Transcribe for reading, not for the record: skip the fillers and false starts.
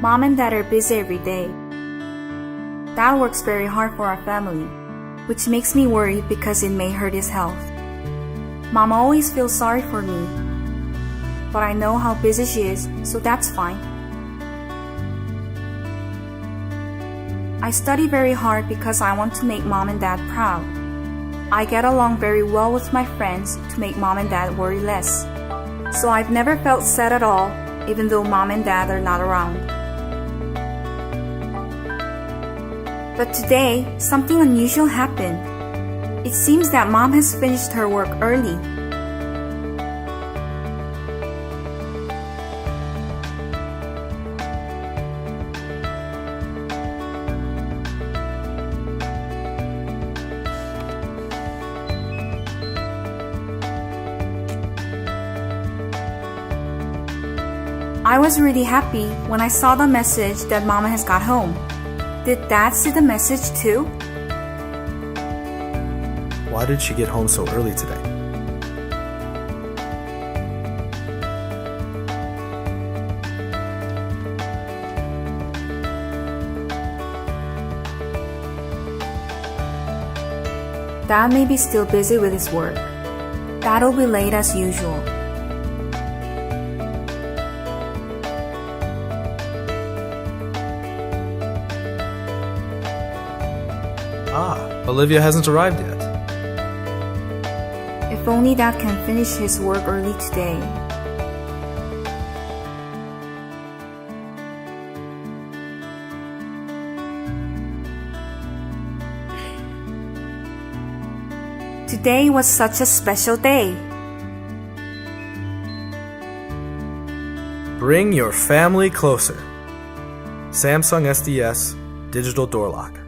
Mom and Dad are busy every day. Dad works very hard for our family, which makes me worried because it may hurt his health. Mom always feels sorry for me, but I know how busy she is, so that's fine. I study very hard because I want to make Mom and Dad proud. I get along very well with my friends to make Mom and Dad worry less. So I've never felt sad at all, even though Mom and Dad are not around. But today, something unusual happened. It seems that Mom has finished her work early. I was really happy when I saw the message that Mama has got home. Did Dad see the message too? Why did she get home so early today? Dad may be still busy with his work. Dad'll be late as usual. Olivia hasn't arrived yet. If only Dad can finish his work early today. Today was such a special day. Bring your family closer. Samsung SDS Digital Door Lock.